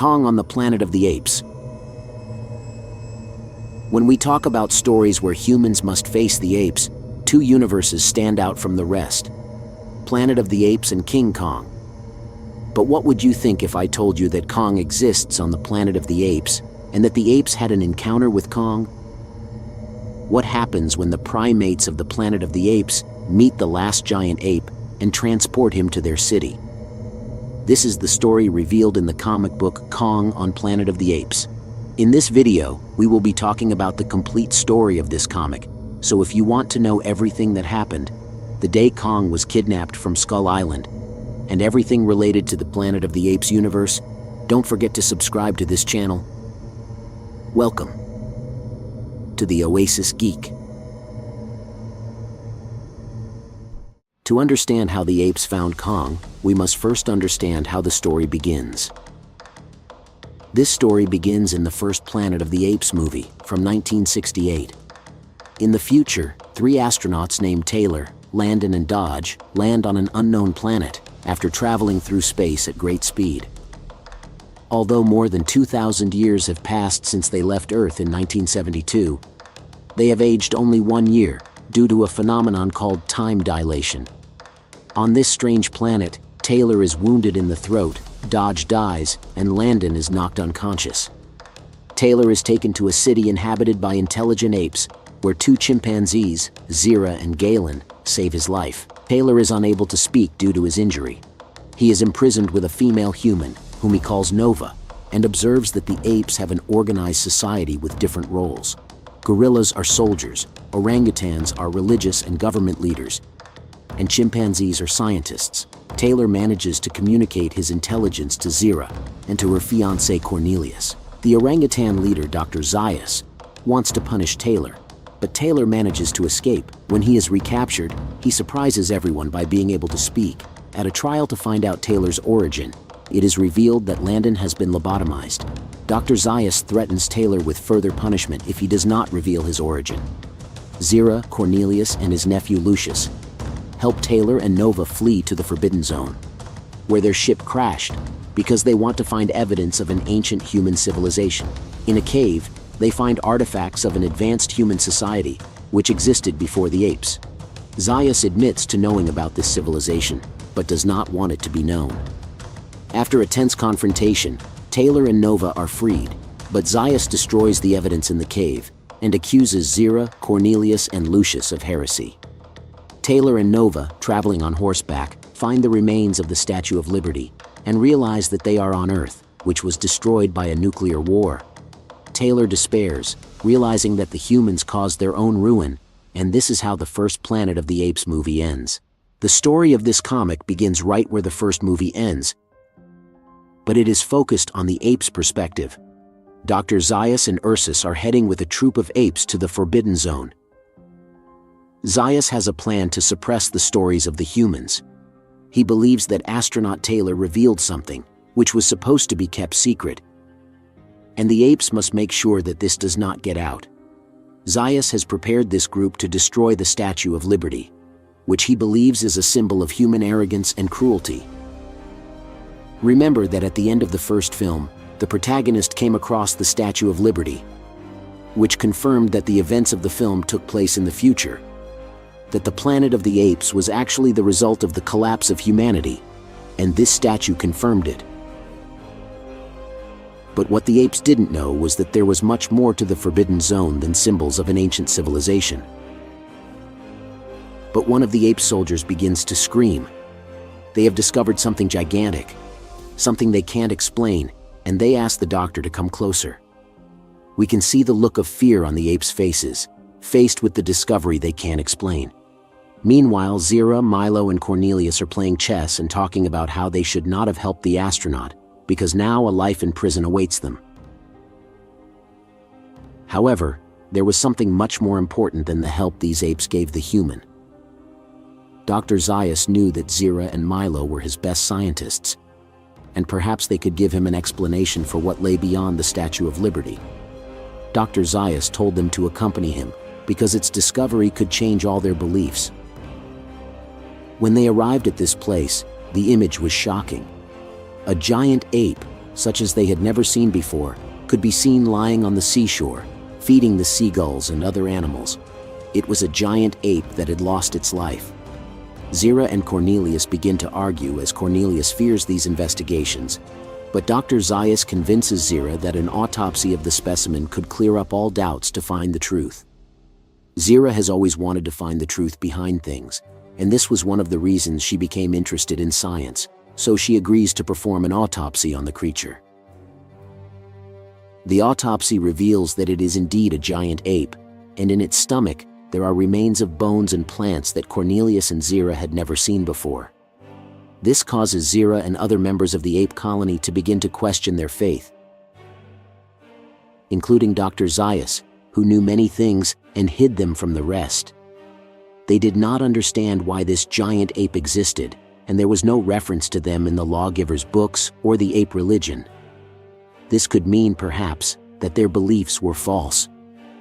Kong on the Planet of the Apes. When we talk about stories where humans must face the apes, two universes stand out from the rest: Planet of the Apes and King Kong. But what would you think if I told you that Kong exists on the Planet of the Apes, and that the apes had an encounter with Kong? What happens when the primates of the Planet of the Apes meet the last giant ape and transport him to their city? This is the story revealed in the comic book Kong on Planet of the Apes. In this video, we will be talking about the complete story of this comic, so if you want to know everything that happened, the day Kong was kidnapped from Skull Island, and everything related to the Planet of the Apes universe, don't forget to subscribe to this channel. Welcome to the Oasis Geek. To understand how the apes found Kong, we must first understand how the story begins. This story begins in the first Planet of the Apes movie from 1968. In the future, three astronauts named Taylor, Landon, and Dodge land on an unknown planet after traveling through space at great speed. Although more than 2,000 years have passed since they left Earth in 1972, they have aged only 1 year due to a phenomenon called time dilation. On this strange planet, Taylor is wounded in the throat, Dodge dies, and Landon is knocked unconscious. Taylor is taken to a city inhabited by intelligent apes, where two chimpanzees, Zira and Galen, save his life. Taylor is unable to speak due to his injury. He is imprisoned with a female human, whom he calls Nova, and observes that the apes have an organized society with different roles. Gorillas are soldiers, orangutans are religious and government leaders, and chimpanzees are scientists. Taylor manages to communicate his intelligence to Zira and to her fiancé Cornelius. The orangutan leader, Dr. Zayas, wants to punish Taylor, but Taylor manages to escape. When he is recaptured, he surprises everyone by being able to speak. At a trial to find out Taylor's origin, it is revealed that Landon has been lobotomized. Dr. Zayas threatens Taylor with further punishment if he does not reveal his origin. Zira, Cornelius, and his nephew Lucius help Taylor and Nova flee to the Forbidden Zone, where their ship crashed because they want to find evidence of an ancient human civilization. In a cave, they find artifacts of an advanced human society, which existed before the apes. Zayas admits to knowing about this civilization, but does not want it to be known. After a tense confrontation, Taylor and Nova are freed, but Zayas destroys the evidence in the cave and accuses Zira, Cornelius, and Lucius of heresy. Taylor and Nova, traveling on horseback, find the remains of the Statue of Liberty and realize that they are on Earth, which was destroyed by a nuclear war. Taylor despairs, realizing that the humans caused their own ruin, and this is how the first Planet of the Apes movie ends. The story of this comic begins right where the first movie ends, but it is focused on the apes' perspective. Dr. Zayas and Ursus are heading with a troop of apes to the Forbidden Zone. Zayas has a plan to suppress the stories of the humans. He believes that astronaut Taylor revealed something, which was supposed to be kept secret, and the apes must make sure that this does not get out. Zayas has prepared this group to destroy the Statue of Liberty, which he believes is a symbol of human arrogance and cruelty. Remember that at the end of the first film, the protagonist came across the Statue of Liberty, which confirmed that the events of the film took place in the future, that the Planet of the Apes was actually the result of the collapse of humanity, and this statue confirmed it. But what the apes didn't know was that there was much more to the Forbidden Zone than symbols of an ancient civilization. But one of the ape soldiers begins to scream. They have discovered something gigantic, something they can't explain, and they ask the doctor to come closer. We can see the look of fear on the apes' faces, faced with the discovery they can't explain. Meanwhile, Zira, Milo, and Cornelius are playing chess and talking about how they should not have helped the astronaut, because now a life in prison awaits them. However, there was something much more important than the help these apes gave the human. Dr. Zayas knew that Zira and Milo were his best scientists, and perhaps they could give him an explanation for what lay beyond the Statue of Liberty. Dr. Zayas told them to accompany him, because its discovery could change all their beliefs. When they arrived at this place, the image was shocking. A giant ape, such as they had never seen before, could be seen lying on the seashore, feeding the seagulls and other animals. It was a giant ape that had lost its life. Zira and Cornelius begin to argue as Cornelius fears these investigations, but Dr. Zayas convinces Zira that an autopsy of the specimen could clear up all doubts to find the truth. Zira has always wanted to find the truth behind things, and this was one of the reasons she became interested in science, so she agrees to perform an autopsy on the creature. The autopsy reveals that it is indeed a giant ape, and in its stomach, there are remains of bones and plants that Cornelius and Zira had never seen before. This causes Zira and other members of the ape colony to begin to question their faith, including Dr. Zayas, who knew many things and hid them from the rest. They did not understand why this giant ape existed, and there was no reference to them in the lawgivers' books or the ape religion. This could mean, perhaps, that their beliefs were false.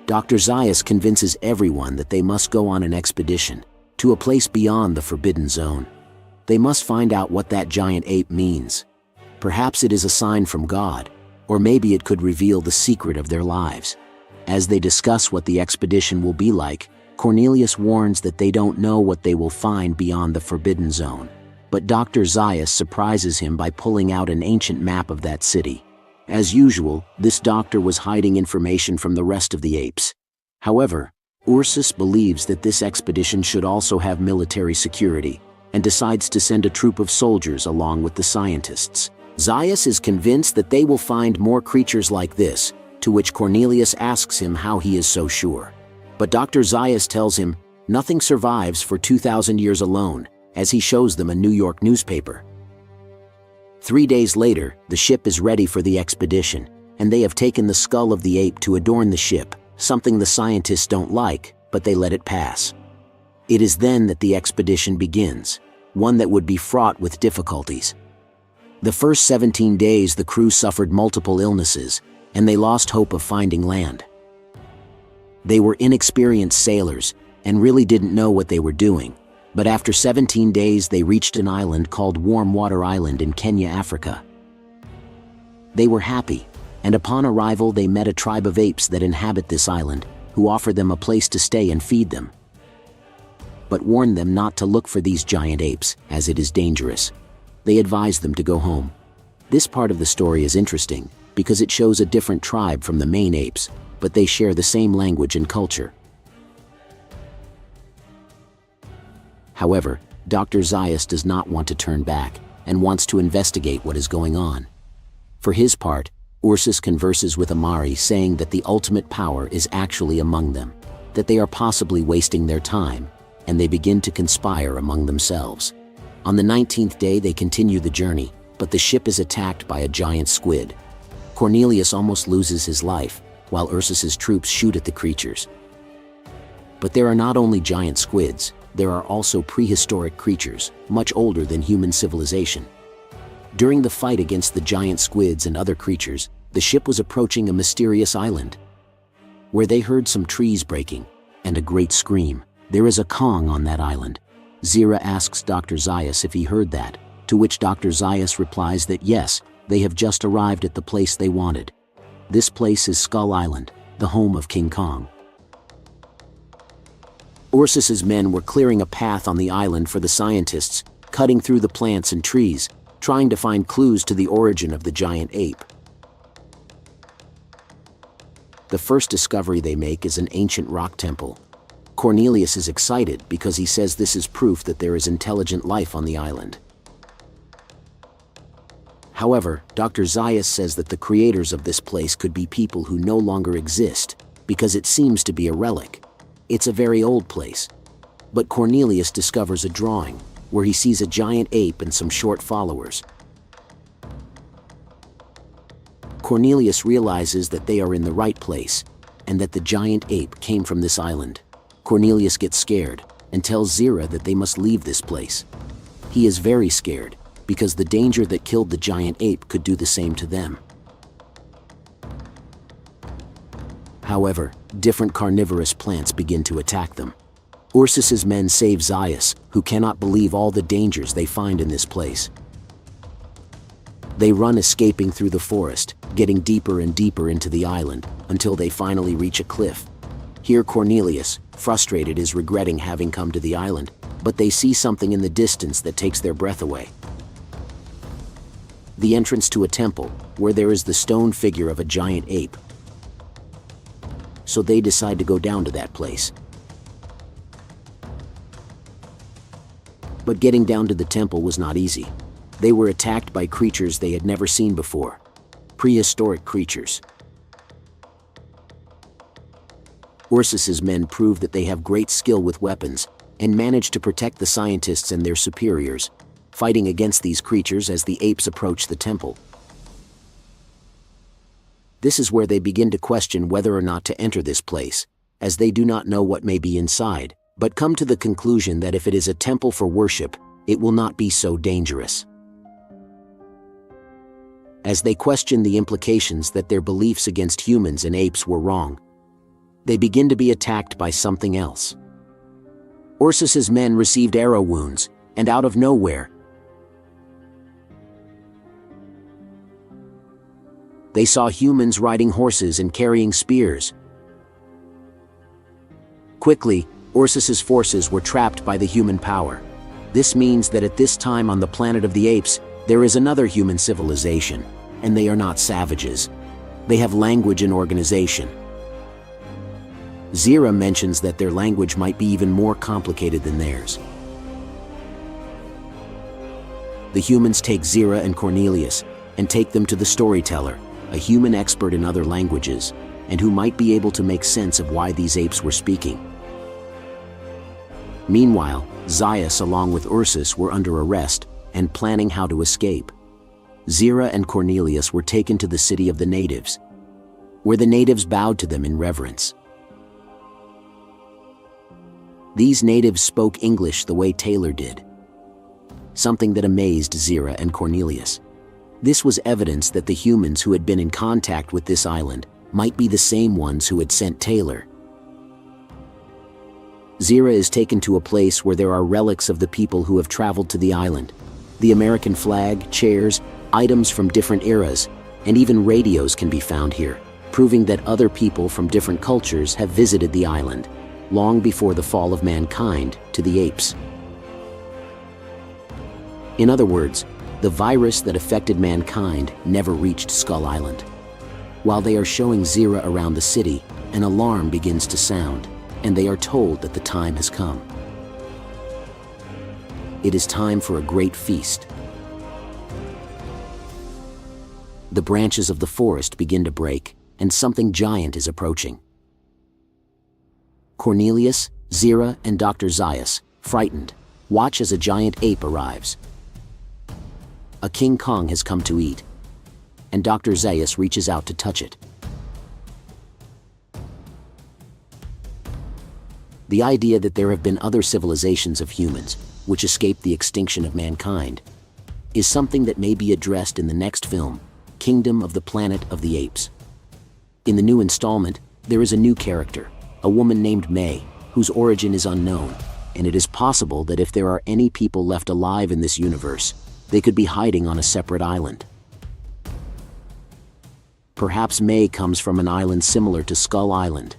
Dr. Zayas convinces everyone that they must go on an expedition to a place beyond the forbidden zone. They must find out what that giant ape means. Perhaps it is a sign from God, or maybe it could reveal the secret of their lives. As they discuss what the expedition will be like, Cornelius warns that they don't know what they will find beyond the forbidden zone. But Dr. Zayas surprises him by pulling out an ancient map of that city. As usual, this doctor was hiding information from the rest of the apes. However, Ursus believes that this expedition should also have military security, and decides to send a troop of soldiers along with the scientists. Zayas is convinced that they will find more creatures like this, to which Cornelius asks him how he is so sure. But Dr. Zayas tells him nothing survives for 2,000 years alone, as he shows them a New York newspaper. 3 days later, the ship is ready for the expedition, and they have taken the skull of the ape to adorn the ship, something the scientists don't like, but they let it pass. It is then that the expedition begins, one that would be fraught with difficulties. The first 17 days the crew suffered multiple illnesses, and they lost hope of finding land. They were inexperienced sailors, and really didn't know what they were doing, but after 17 days they reached an island called Warm Water Island in Kenya, Africa. They were happy, and upon arrival they met a tribe of apes that inhabit this island, who offer them a place to stay and feed them, but warn them not to look for these giant apes, as it is dangerous. They advise them to go home. This part of the story is interesting, because it shows a different tribe from the main apes, but they share the same language and culture. However, Dr. Zayas does not want to turn back, and wants to investigate what is going on. For his part, Ursus converses with Amari, saying that the ultimate power is actually among them, that they are possibly wasting their time, and they begin to conspire among themselves. On the 19th day they continue the journey, but the ship is attacked by a giant squid. Cornelius almost loses his life, while Ursus's troops shoot at the creatures. But there are not only giant squids, there are also prehistoric creatures, much older than human civilization. During the fight against the giant squids and other creatures, the ship was approaching a mysterious island, where they heard some trees breaking, and a great scream. There is a Kong on that island. Zira asks Dr. Zayas if he heard that, to which Dr. Zayas replies that yes, they have just arrived at the place they wanted. This place is Skull Island, the home of King Kong. Ursus's men were clearing a path on the island for the scientists, cutting through the plants and trees, trying to find clues to the origin of the giant ape. The first discovery they make is an ancient rock temple. Cornelius is excited because he says this is proof that there is intelligent life on the island. However, Dr. Zayas says that the creators of this place could be people who no longer exist, because it seems to be a relic. It's a very old place. But Cornelius discovers a drawing, where he sees a giant ape and some short followers. Cornelius realizes that they are in the right place, and that the giant ape came from this island. Cornelius gets scared, and tells Zira that they must leave this place. He is very scared, because the danger that killed the giant ape could do the same to them. However, different carnivorous plants begin to attack them. Ursus's men save Zayas, who cannot believe all the dangers they find in this place. They run, escaping through the forest, getting deeper and deeper into the island, until they finally reach a cliff. Here Cornelius, frustrated, is regretting having come to the island, but they see something in the distance that takes their breath away. The entrance to a temple, where there is the stone figure of a giant ape. So they decide to go down to that place. But getting down to the temple was not easy. They were attacked by creatures they had never seen before. Prehistoric creatures. Ursus's men prove that they have great skill with weapons, and manage to protect the scientists and their superiors, fighting against these creatures as the apes approach the temple. This is where they begin to question whether or not to enter this place, as they do not know what may be inside, but come to the conclusion that if it is a temple for worship, it will not be so dangerous. As they question the implications that their beliefs against humans and apes were wrong, they begin to be attacked by something else. Ursus's men received arrow wounds, and out of nowhere, they saw humans riding horses and carrying spears. Quickly, Ursus's forces were trapped by the human power. This means that at this time on the planet of the apes, there is another human civilization, and they are not savages. They have language and organization. Zira mentions that their language might be even more complicated than theirs. The humans take Zira and Cornelius and take them to the storyteller, a human expert in other languages, and who might be able to make sense of why these apes were speaking. Meanwhile, Zaius along with Ursus were under arrest and planning how to escape. Zira and Cornelius were taken to the city of the natives, where the natives bowed to them in reverence. These natives spoke English the way Taylor did, something that amazed Zira and Cornelius. This was evidence that the humans who had been in contact with this island might be the same ones who had sent Taylor. Zira is taken to a place where there are relics of the people who have traveled to the island. The American flag, chairs, items from different eras, and even radios can be found here, proving that other people from different cultures have visited the island, long before the fall of mankind to the apes. In other words, the virus that affected mankind never reached Skull Island. While they are showing Zira around the city, an alarm begins to sound, and they are told that the time has come. It is time for a great feast. The branches of the forest begin to break, and something giant is approaching. Cornelius, Zira, and Dr. Zaius, frightened, watch as a giant ape arrives. A King Kong has come to eat, and Dr. Zaius reaches out to touch it. The idea that there have been other civilizations of humans, which escaped the extinction of mankind, is something that may be addressed in the next film, Kingdom of the Planet of the Apes. In the new installment, there is a new character, a woman named May, whose origin is unknown, and it is possible that if there are any people left alive in this universe, they could be hiding on a separate island. Perhaps May comes from an island similar to Skull Island,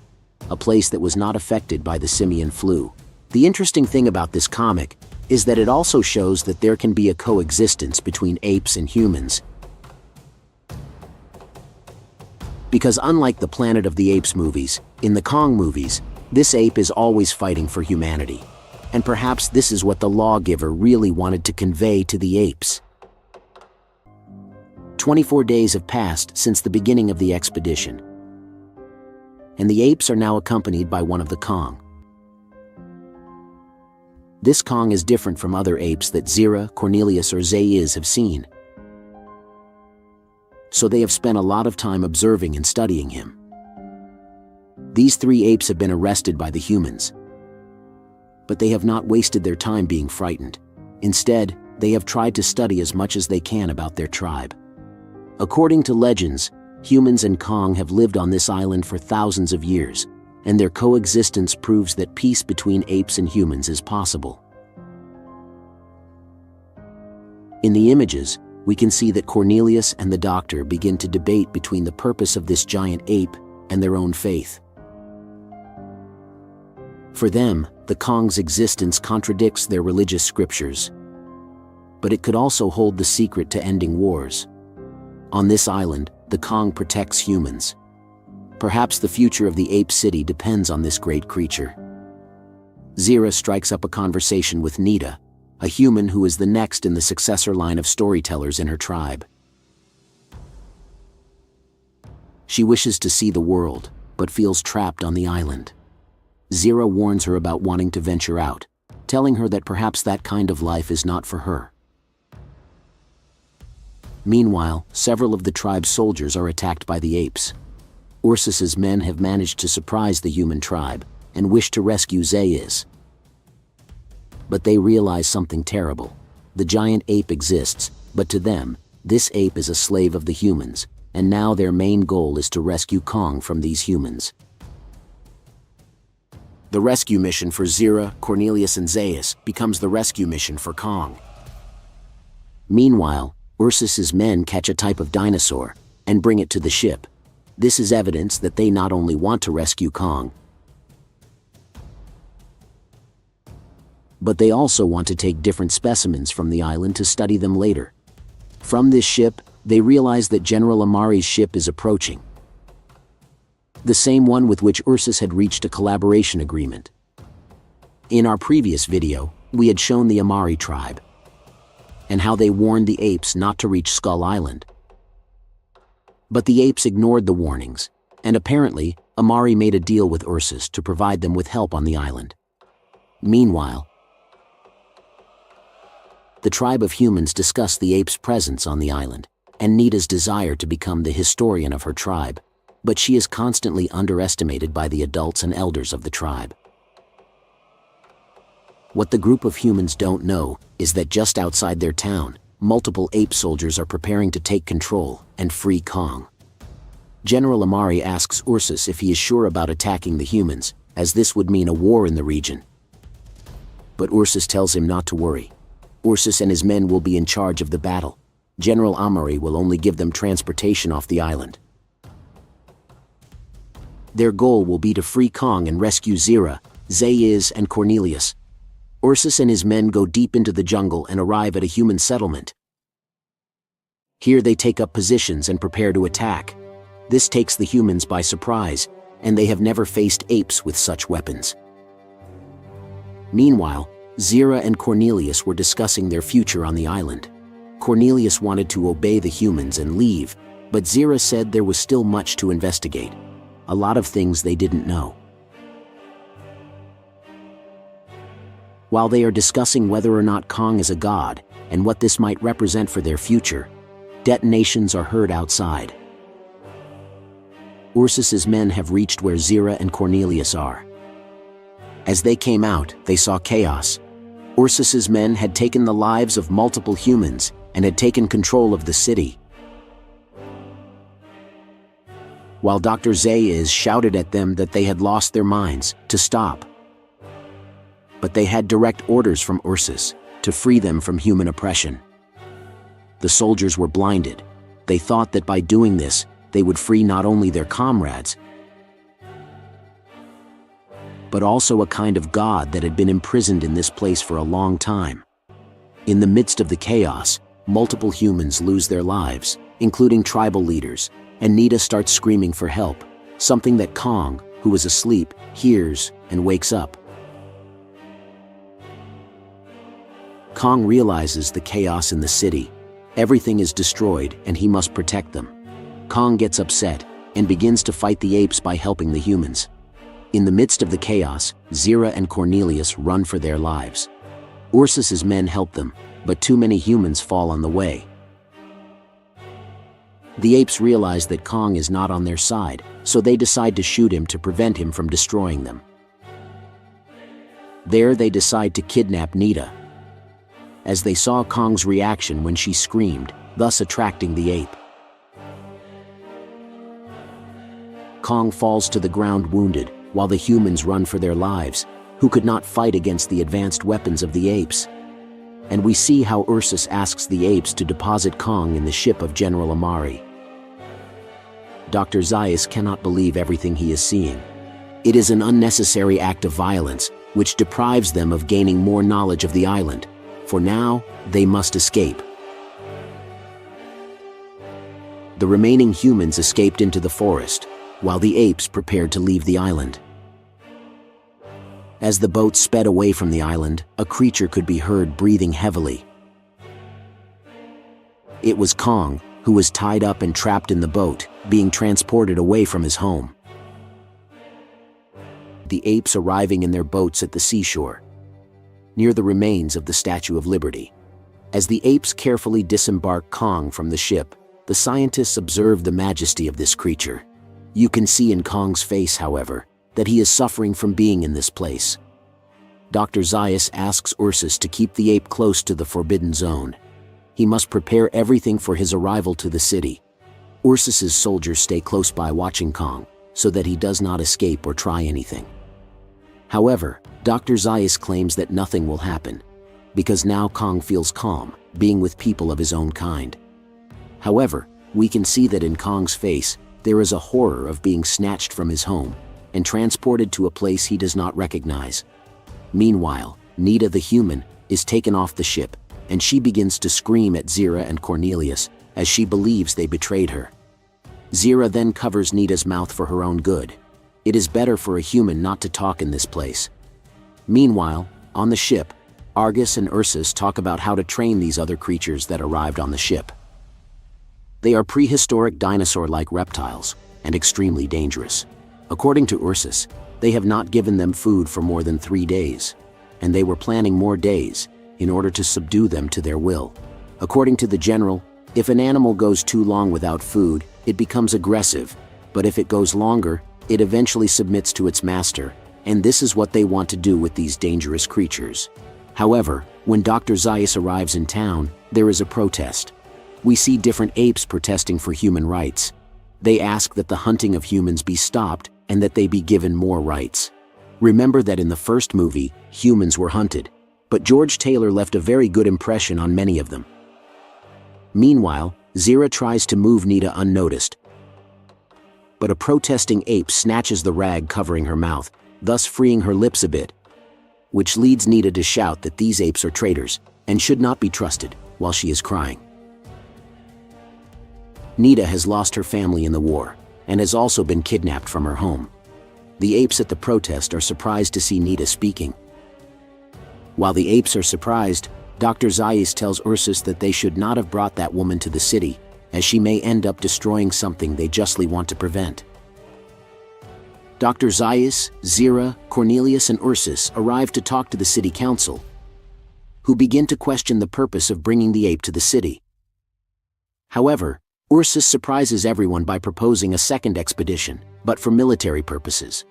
a place that was not affected by the simian flu. The interesting thing about this comic is that it also shows that there can be a coexistence between apes and humans. Because unlike the Planet of the Apes movies, in the Kong movies, this ape is always fighting for humanity. And perhaps this is what the lawgiver really wanted to convey to the apes. 24 days have passed since the beginning of the expedition, and the apes are now accompanied by one of the Kong. This Kong is different from other apes that Zira, Cornelius, or Zaius have seen. So they have spent a lot of time observing and studying him. These 3 apes have been arrested by the humans, but they have not wasted their time being frightened. Instead, they have tried to study as much as they can about their tribe. According to legends, humans and Kong have lived on this island for thousands of years, and their coexistence proves that peace between apes and humans is possible. In the images, we can see that Cornelius and the doctor begin to debate between the purpose of this giant ape and their own faith. For them, the Kong's existence contradicts their religious scriptures, but it could also hold the secret to ending wars. On this island, the Kong protects humans. Perhaps the future of the ape city depends on this great creature. Zira strikes up a conversation with Nita, a human who is the next in the successor line of storytellers in her tribe. She wishes to see the world, but feels trapped on the island. Zira warns her about wanting to venture out, telling her that perhaps that kind of life is not for her. Meanwhile, several of the tribe's soldiers are attacked by the apes. Ursus's men have managed to surprise the human tribe and wish to rescue Zayas. But they realize something terrible. The giant ape exists, but to them, this ape is a slave of the humans, and now their main goal is to rescue Kong from these humans. The rescue mission for Zira, Cornelius, and Zayas becomes the rescue mission for Kong. Meanwhile, Ursus's men catch a type of dinosaur and bring it to the ship. This is evidence that they not only want to rescue Kong, but they also want to take different specimens from the island to study them later. From this ship, they realize that General Amari's ship is approaching, the same one with which Ursus had reached a collaboration agreement. In our previous video, we had shown the Amari tribe, and how they warned the apes not to reach Skull Island. But the apes ignored the warnings, and apparently, Amari made a deal with Ursus to provide them with help on the island. Meanwhile, the tribe of humans discuss the apes' presence on the island, and Nita's desire to become the historian of her tribe, but she is constantly underestimated by the adults and elders of the tribe. What the group of humans don't know is that just outside their town, multiple ape soldiers are preparing to take control and free Kong. General Amari asks Ursus if he is sure about attacking the humans, as this would mean a war in the region. But Ursus tells him not to worry. Ursus and his men will be in charge of the battle. General Amari will only give them transportation off the island. Their goal will be to free Kong and rescue Zira, Zayas, and Cornelius. Ursus and his men go deep into the jungle and arrive at a human settlement. Here they take up positions and prepare to attack. This takes the humans by surprise, and they have never faced apes with such weapons. Meanwhile, Zira and Cornelius were discussing their future on the island. Cornelius wanted to obey the humans and leave, but Zira said there was still much to investigate. A lot of things they didn't know. While they are discussing whether or not Kong is a god and what this might represent for their future, detonations are heard outside. Ursus's men have reached where Zira and Cornelius are. As they came out, they saw chaos. Ursus's men had taken the lives of multiple humans and had taken control of the city. While Dr. Zayas shouted at them that they had lost their minds, to stop. But they had direct orders from Ursus to free them from human oppression. The soldiers were blinded. They thought that by doing this, they would free not only their comrades, but also a kind of god that had been imprisoned in this place for a long time. In the midst of the chaos, multiple humans lose their lives, including tribal leaders, and Nita starts screaming for help, something that Kong, who was asleep, hears and wakes up. Kong realizes the chaos in the city. Everything is destroyed and he must protect them. Kong gets upset and begins to fight the apes by helping the humans. In the midst of the chaos, Zira and Cornelius run for their lives. Ursus's men help them, but too many humans fall on the way. The apes realize that Kong is not on their side, so they decide to shoot him to prevent him from destroying them. There they decide to kidnap Nita, as they saw Kong's reaction when she screamed, thus attracting the ape. Kong falls to the ground wounded, while the humans run for their lives, who could not fight against the advanced weapons of the apes. and we see how Ursus asks the apes to deposit Kong in the ship of General Amari. Dr. Zaius cannot believe everything he is seeing. It is an unnecessary act of violence, which deprives them of gaining more knowledge of the island. For now, they must escape. The remaining humans escaped into the forest, while the apes prepared to leave the island. As the boat sped away from the island, a creature could be heard breathing heavily. It was Kong, who was tied up and trapped in the boat, being transported away from his home. The apes arriving in their boats at the seashore, near the remains of the Statue of Liberty. As the apes carefully disembark Kong from the ship, the scientists observe the majesty of this creature. You can see in Kong's face, however, that he is suffering from being in this place. Dr. Zaius asks Ursus to keep the ape close to the forbidden zone. He must prepare everything for his arrival to the city. Ursus's soldiers stay close by watching Kong, so that he does not escape or try anything. However, Dr. Zaius claims that nothing will happen, because now Kong feels calm, being with people of his own kind. However, we can see that in Kong's face, there is a horror of being snatched from his home and transported to a place he does not recognize. Meanwhile, Nita the human is taken off the ship, and she begins to scream at Zira and Cornelius, as she believes they betrayed her. Zira then covers Nita's mouth for her own good. It is better for a human not to talk in this place. Meanwhile, on the ship, Argus and Ursus talk about how to train these other creatures that arrived on the ship. They are prehistoric dinosaur-like reptiles, and extremely dangerous. According to Ursus, they have not given them food for more than 3 days, and they were planning more days in order to subdue them to their will. According to the general, if an animal goes too long without food, it becomes aggressive, but if it goes longer, it eventually submits to its master, and this is what they want to do with these dangerous creatures. However, when Dr. Zaius arrives in town, there is a protest. We see different apes protesting for human rights. They ask that the hunting of humans be stopped and that they be given more rights. Remember that in the first movie, humans were hunted, but George Taylor left a very good impression on many of them. Meanwhile, Zira tries to move Nita unnoticed, but a protesting ape snatches the rag covering her mouth, thus freeing her lips a bit, which leads Nita to shout that these apes are traitors and should not be trusted, while she is crying. Nita has lost her family in the war, and has also been kidnapped from her home. The apes at the protest are surprised to see Nita speaking. While the apes are surprised, Dr. Zaius tells Ursus that they should not have brought that woman to the city, as she may end up destroying something they justly want to prevent. Dr. Zaius, Zira, Cornelius, and Ursus arrive to talk to the city council, who begin to question the purpose of bringing the ape to the city. However, Ursus surprises everyone by proposing a second expedition, but for military purposes.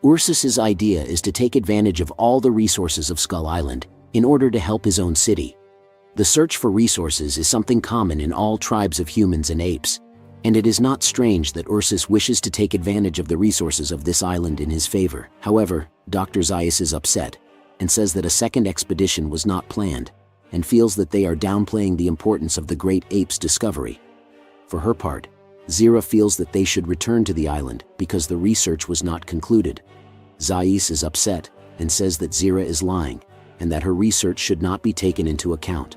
Ursus's idea is to take advantage of all the resources of Skull Island in order to help his own city. The search for resources is something common in all tribes of humans and apes, and it is not strange that Ursus wishes to take advantage of the resources of this island in his favor. However, Dr. Zaius is upset, and says that a second expedition was not planned, and feels that they are downplaying the importance of the great ape's discovery. For her part, Zira feels that they should return to the island because the research was not concluded. Zaius is upset and says that Zira is lying and that her research should not be taken into account.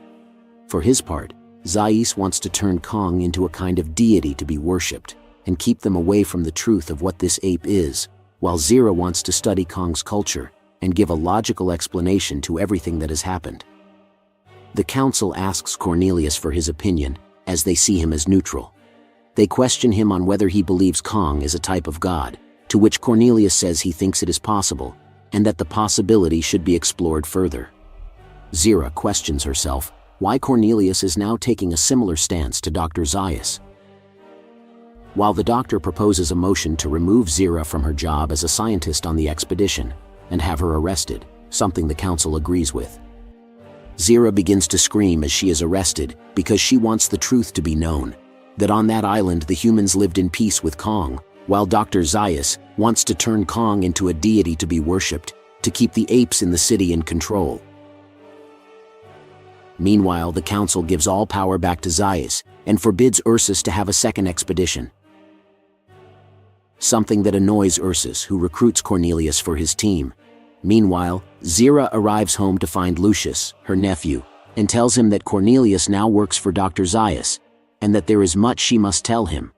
For his part, Zaius wants to turn Kong into a kind of deity to be worshipped and keep them away from the truth of what this ape is, while Zira wants to study Kong's culture and give a logical explanation to everything that has happened. The council asks Cornelius for his opinion, as they see him as neutral. They question him on whether he believes Kong is a type of god, to which Cornelius says he thinks it is possible, and that the possibility should be explored further. Zira questions herself why Cornelius is now taking a similar stance to Dr. Zaius. While the doctor proposes a motion to remove Zira from her job as a scientist on the expedition, and have her arrested, something the council agrees with. Zira begins to scream as she is arrested because she wants the truth to be known, that on that island the humans lived in peace with Kong, while Dr. Zaius wants to turn Kong into a deity to be worshipped, to keep the apes in the city in control. Meanwhile, the council gives all power back to Zaius and forbids Ursus to have a second expedition. Something that annoys Ursus, who recruits Cornelius for his team. Meanwhile, Zira arrives home to find Lucius, her nephew, and tells him that Cornelius now works for Dr. Zaius, and that there is much she must tell him.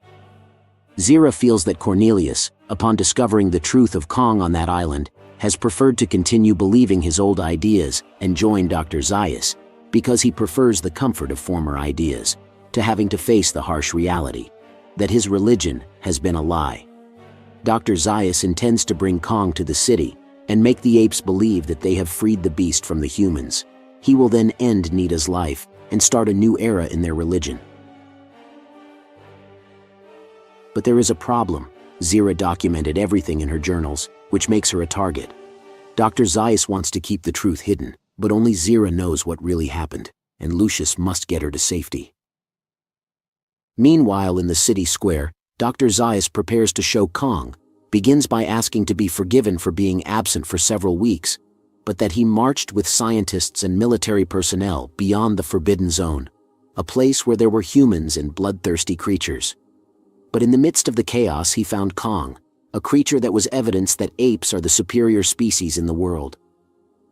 Zira feels that Cornelius, upon discovering the truth of Kong on that island, has preferred to continue believing his old ideas and join Dr. Zaius, because he prefers the comfort of former ideas to having to face the harsh reality that his religion has been a lie. Dr. Zaius intends to bring Kong to the city and make the apes believe that they have freed the beast from the humans. He will then end Nita's life and start a new era in their religion. But there is a problem. Zira documented everything in her journals, which makes her a target. Dr. Zaius wants to keep the truth hidden, but only Zira knows what really happened, and Lucius must get her to safety. Meanwhile, in the city square, Dr. Zaius prepares to show Kong, begins by asking to be forgiven for being absent for several weeks, but that he marched with scientists and military personnel beyond the Forbidden Zone, a place where there were humans and bloodthirsty creatures. But in the midst of the chaos, he found Kong, a creature that was evidence that apes are the superior species in the world.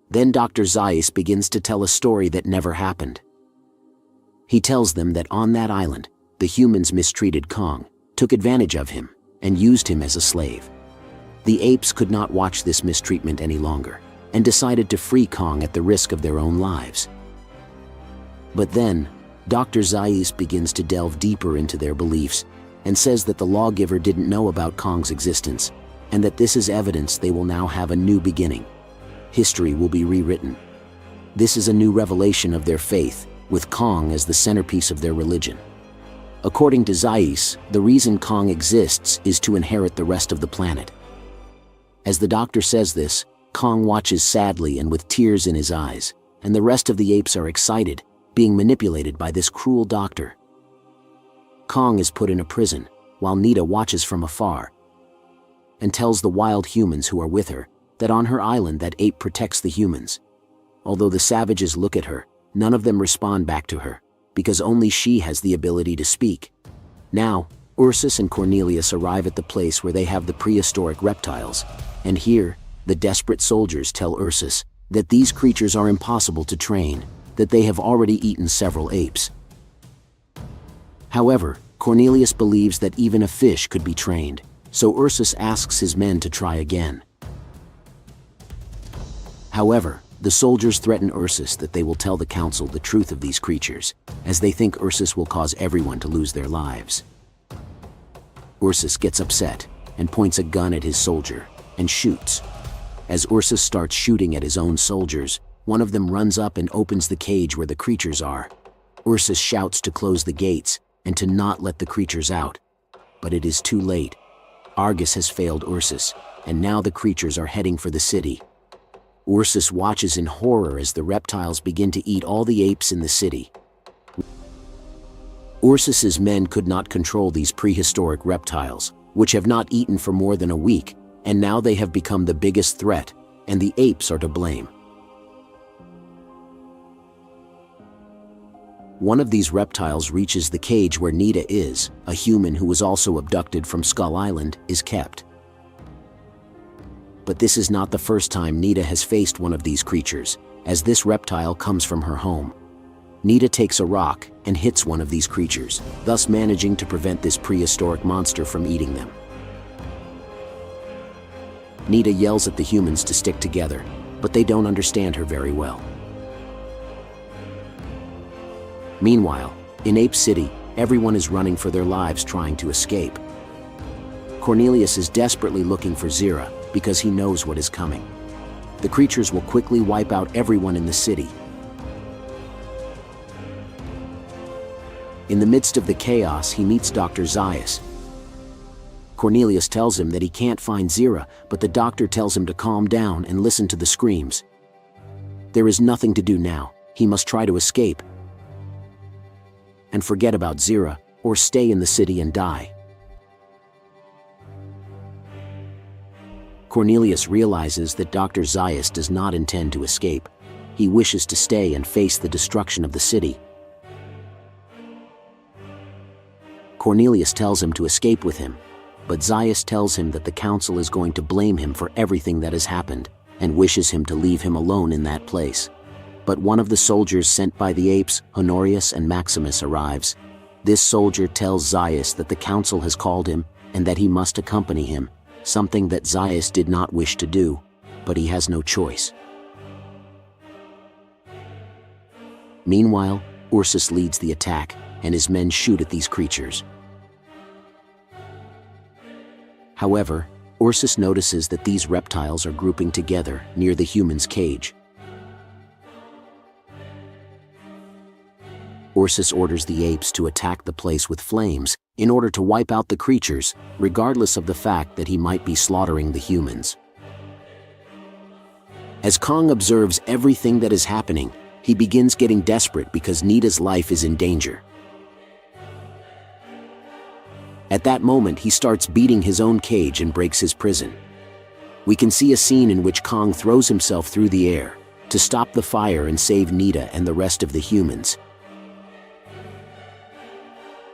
Then Dr. Zaius begins to tell a story that never happened. He tells them that on that island, the humans mistreated Kong, took advantage of him, and used him as a slave. The apes could not watch this mistreatment any longer, and decided to free Kong at the risk of their own lives. But then, Dr. Zaius begins to delve deeper into their beliefs, and says that the lawgiver didn't know about Kong's existence, and that this is evidence they will now have a new beginning. History will be rewritten. This is a new revelation of their faith, with Kong as the centerpiece of their religion. According to Zaius, the reason Kong exists is to inherit the rest of the planet. As the doctor says this, Kong watches sadly and with tears in his eyes, and the rest of the apes are excited, being manipulated by this cruel doctor. Kong is put in a prison, while Nita watches from afar, and tells the wild humans who are with her that on her island that ape protects the humans. Although the savages look at her, none of them respond back to her, because only she has the ability to speak. Now, Ursus and Cornelius arrive at the place where they have the prehistoric reptiles, and here, the desperate soldiers tell Ursus that these creatures are impossible to train, that they have already eaten several apes. However, Cornelius believes that even a fish could be trained, so Ursus asks his men to try again. However, the soldiers threaten Ursus that they will tell the council the truth of these creatures, as they think Ursus will cause everyone to lose their lives. Ursus gets upset and points a gun at his soldier and shoots. As Ursus starts shooting at his own soldiers, one of them runs up and opens the cage where the creatures are. Ursus shouts to close the gates and to not let the creatures out. But it is too late. Argus has failed Ursus, and now the creatures are heading for the city. Ursus watches in horror as the reptiles begin to eat all the apes in the city. Ursus's men could not control these prehistoric reptiles, which have not eaten for more than a week, and now they have become the biggest threat, and the apes are to blame. One of these reptiles reaches the cage where Nita is, a human who was also abducted from Skull Island, is kept. But this is not the first time Nita has faced one of these creatures, as this reptile comes from her home. Nita takes a rock and hits one of these creatures, thus managing to prevent this prehistoric monster from eating them. Nita yells at the humans to stick together, but they don't understand her very well. Meanwhile, in Ape City, everyone is running for their lives trying to escape. Cornelius is desperately looking for Zira because he knows what is coming. The creatures will quickly wipe out everyone in the city. In the midst of the chaos, he meets Dr. Zaius. Cornelius tells him that he can't find Zira, but the doctor tells him to calm down and listen to the screams. There is nothing to do now. He must try to escape and forget about Zira, or stay in the city and die. Cornelius realizes that Dr. Zaius does not intend to escape. He wishes to stay and face the destruction of the city. Cornelius tells him to escape with him, but Zaius tells him that the council is going to blame him for everything that has happened and wishes him to leave him alone in that place. But one of the soldiers sent by the apes, Honorius and Maximus, arrives. This soldier tells Zaius that the council has called him and that he must accompany him, something that Zaius did not wish to do, but he has no choice. Meanwhile, Ursus leads the attack, and his men shoot at these creatures. However, Ursus notices that these reptiles are grouping together near the human's cage. Ursus orders the apes to attack the place with flames in order to wipe out the creatures, regardless of the fact that he might be slaughtering the humans. As Kong observes everything that is happening, he begins getting desperate because Nita's life is in danger. At that moment, he starts beating his own cage and breaks his prison. We can see a scene in which Kong throws himself through the air to stop the fire and save Nita and the rest of the humans.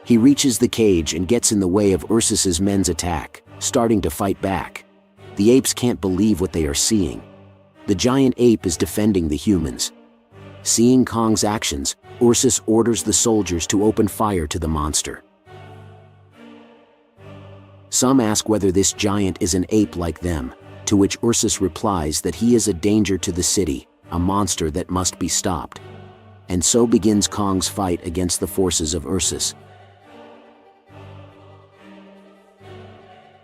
He reaches the cage and gets in the way of Ursus's men's attack, starting to fight back. The apes can't believe what they are seeing. The giant ape is defending the humans. Seeing Kong's actions, Ursus orders the soldiers to open fire to the monster. Some ask whether this giant is an ape like them, to which Ursus replies that he is a danger to the city, a monster that must be stopped. And so begins Kong's fight against the forces of Ursus.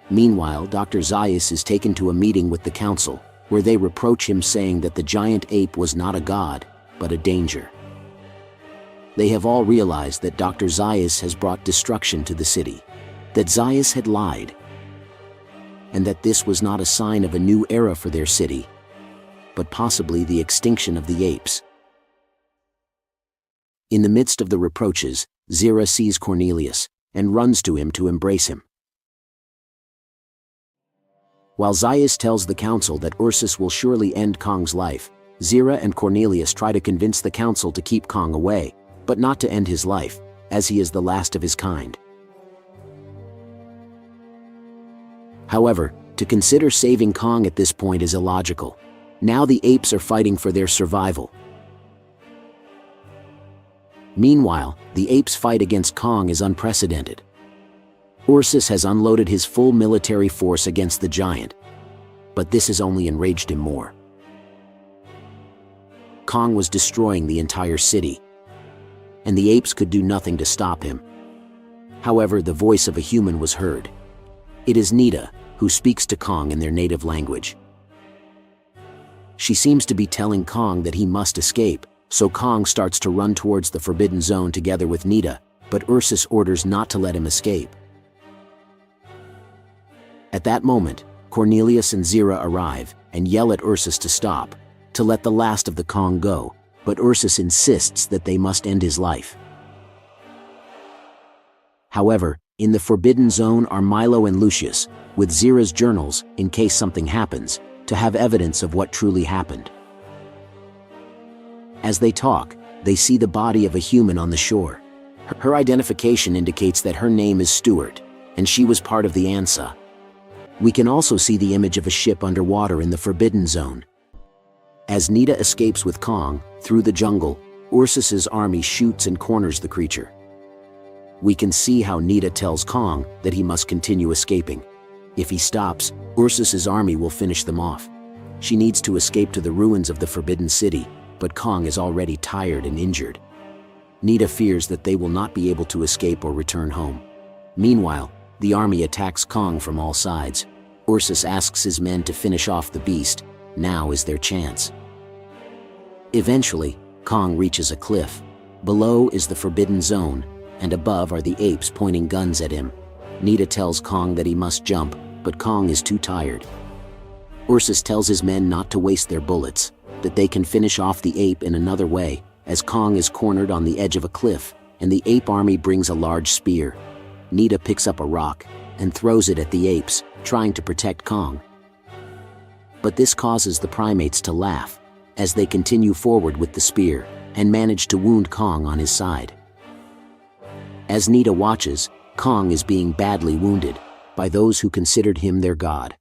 Meanwhile, Dr. Zaius is taken to a meeting with the council, where they reproach him, saying that the giant ape was not a god, but a danger. They have all realized that Dr. Zaius has brought destruction to the city, that Zaius had lied, and that this was not a sign of a new era for their city, but possibly the extinction of the apes. In the midst of the reproaches, Zira sees Cornelius and runs to him to embrace him. While Zaius tells the council that Ursus will surely end Kong's life, Zira and Cornelius try to convince the council to keep Kong away, but not to end his life, as he is the last of his kind. However, to consider saving Kong at this point is illogical. Now the apes are fighting for their survival. Meanwhile, the apes' fight against Kong is unprecedented. Ursus has unloaded his full military force against the giant, but this has only enraged him more. Kong was destroying the entire city, and the apes could do nothing to stop him. However, the voice of a human was heard. It is Nita, who speaks to Kong in their native language. She seems to be telling Kong that he must escape, so Kong starts to run towards the Forbidden Zone together with Nita, but Ursus orders not to let him escape. At that moment, Cornelius and Zira arrive and yell at Ursus to stop, to let the last of the Kong go, but Ursus insists that they must end his life. However, in the Forbidden Zone are Milo and Lucius, with Zira's journals, in case something happens, to have evidence of what truly happened. As they talk, they see the body of a human on the shore. Her identification indicates that her name is Stuart, and she was part of the ANSA. We can also see the image of a ship underwater in the Forbidden Zone. As Nita escapes with Kong, through the jungle, Ursus's army shoots and corners the creature. We can see how Nita tells Kong that he must continue escaping. If he stops, Ursus's army will finish them off. She needs to escape to the ruins of the Forbidden City, but Kong is already tired and injured. Nita fears that they will not be able to escape or return home. Meanwhile, the army attacks Kong from all sides. Ursus asks his men to finish off the beast. Now is their chance. Eventually, Kong reaches a cliff. Below is the Forbidden Zone, and above are the apes pointing guns at him. Nita tells Kong that he must jump, but Kong is too tired. Ursus tells his men not to waste their bullets, that they can finish off the ape in another way, as Kong is cornered on the edge of a cliff, and the ape army brings a large spear. Nita picks up a rock and throws it at the apes, trying to protect Kong. But this causes the primates to laugh, as they continue forward with the spear and manage to wound Kong on his side. As Nita watches, Kong is being badly wounded by those who considered him their god.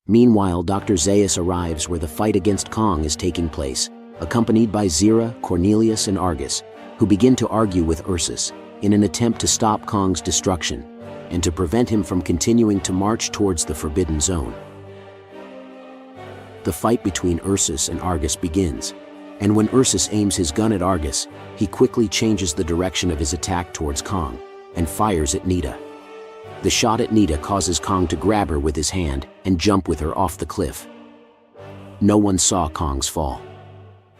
Meanwhile, Dr. Zaius arrives where the fight against Kong is taking place, accompanied by Zira, Cornelius, and Argus, who begin to argue with Ursus in an attempt to stop Kong's destruction and to prevent him from continuing to march towards the Forbidden Zone. The fight between Ursus and Argus begins, and when Ursus aims his gun at Argus, he quickly changes the direction of his attack towards Kong and fires at Nita. The shot at Nita causes Kong to grab her with his hand and jump with her off the cliff. No one saw Kong's fall.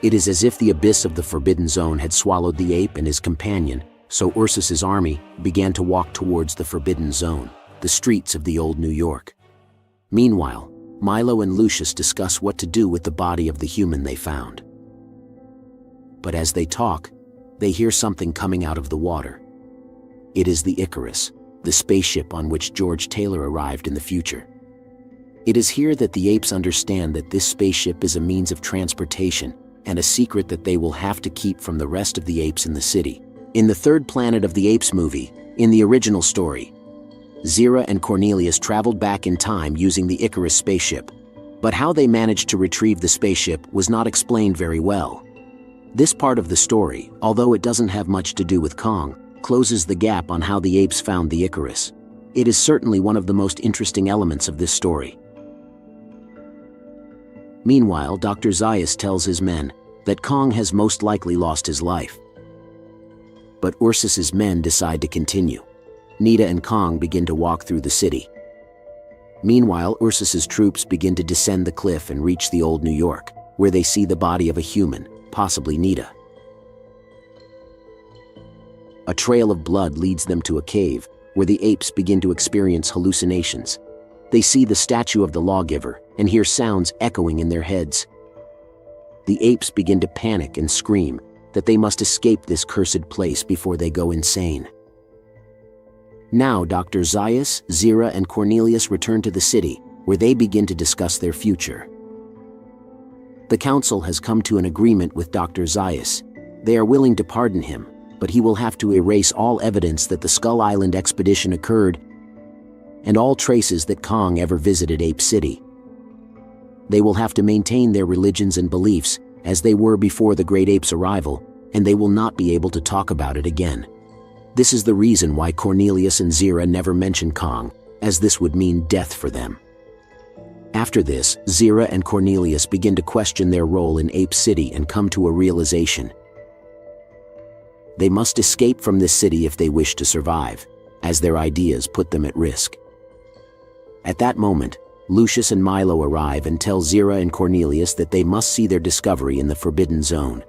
It is as if the abyss of the Forbidden Zone had swallowed the ape and his companion, so Ursus's army began to walk towards the Forbidden Zone, the streets of the old New York. Meanwhile, Milo and Lucius discuss what to do with the body of the human they found. But as they talk, they hear something coming out of the water. It is the Icarus, the spaceship on which George Taylor arrived in the future. It is here that the apes understand that this spaceship is a means of transportation and a secret that they will have to keep from the rest of the apes in the city. In the third Planet of the Apes movie, in the original story, Zira and Cornelius traveled back in time using the Icarus spaceship, but how they managed to retrieve the spaceship was not explained very well. This part of the story, although it doesn't have much to do with Kong, closes the gap on how the apes found the Icarus. It is certainly one of the most interesting elements of this story. Meanwhile, Dr. Zaius tells his men that Kong has most likely lost his life. But Ursus's men decide to continue. Nita and Kong begin to walk through the city. Meanwhile, Ursus's troops begin to descend the cliff and reach the old New York, where they see the body of a human, possibly Nita. A trail of blood leads them to a cave, where the apes begin to experience hallucinations. They see the statue of the lawgiver and hear sounds echoing in their heads. The apes begin to panic and scream that they must escape this cursed place before they go insane. Now Dr. Zaius, Zira, and Cornelius return to the city, where they begin to discuss their future. The council has come to an agreement with Dr. Zaius. They are willing to pardon him, but he will have to erase all evidence that the Skull Island expedition occurred and all traces that Kong ever visited Ape City. They will have to maintain their religions and beliefs as they were before the Great Ape's arrival, and they will not be able to talk about it again. This is the reason why Cornelius and Zira never mention Kong, as this would mean death for them. After this, Zira and Cornelius begin to question their role in Ape City and come to a realization. They must escape from this city if they wish to survive, as their ideas put them at risk. At that moment, Lucius and Milo arrive and tell Zira and Cornelius that they must see their discovery in the Forbidden Zone.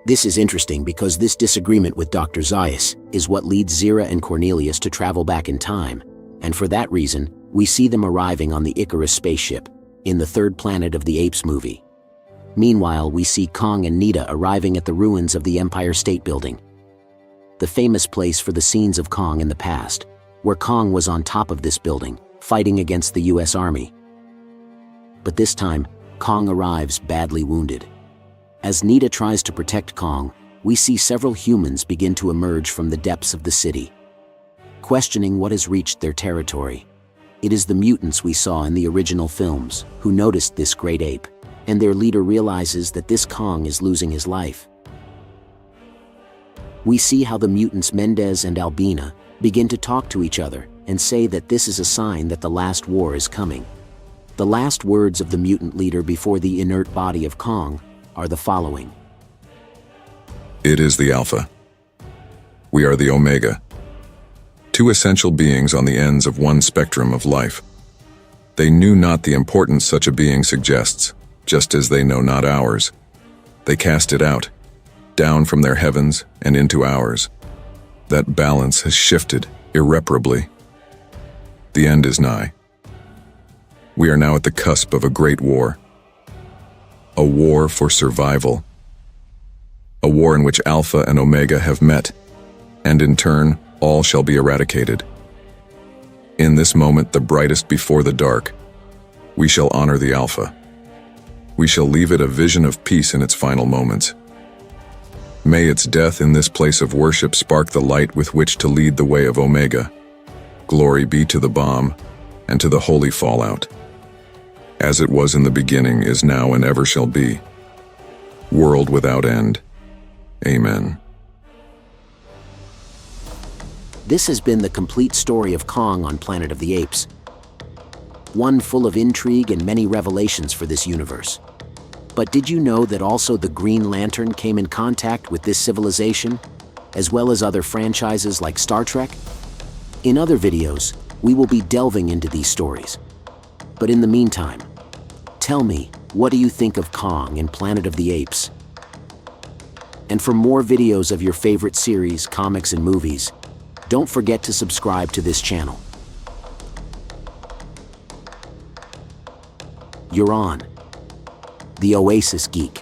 This is interesting because this disagreement with Dr. Zaius is what leads Zira and Cornelius to travel back in time, and for that reason, we see them arriving on the Icarus spaceship in the third Planet of the Apes movie. Meanwhile, we see Kong and Nita arriving at the ruins of the Empire State Building, the famous place for the scenes of Kong in the past, where Kong was on top of this building, fighting against the US Army. But this time, Kong arrives badly wounded. As Nita tries to protect Kong, we see several humans begin to emerge from the depths of the city, questioning what has reached their territory. It is the mutants we saw in the original films who noticed this great ape, and their leader realizes that this Kong is losing his life. We see how the mutants Mendez and Albina begin to talk to each other and say that this is a sign that the last war is coming. The last words of the mutant leader before the inert body of Kong are the following. It is the Alpha. We are the Omega. Two essential beings on the ends of one spectrum of life. They knew not the importance such a being suggests, just as they know not ours. They cast it out, down from their heavens and into ours. That balance has shifted irreparably. The end is nigh. We are now at the cusp of a great war. A war for survival. A war in which Alpha and Omega have met, and in turn, all shall be eradicated. In this moment, the brightest before the dark, we shall honor the Alpha. We shall leave it a vision of peace in its final moments. May its death in this place of worship spark the light with which to lead the way of Omega. Glory be to the bomb and to the holy fallout. As it was in the beginning, is now, and ever shall be. World without end. Amen. This has been the complete story of Kong on Planet of the Apes. One full of intrigue and many revelations for this universe. But did you know that also the Green Lantern came in contact with this civilization, as well as other franchises like Star Trek? In other videos, we will be delving into these stories. But in the meantime, tell me, what do you think of Kong and Planet of the Apes? And for more videos of your favorite series, comics, and movies, don't forget to subscribe to this channel. You're on the Oasis Geek.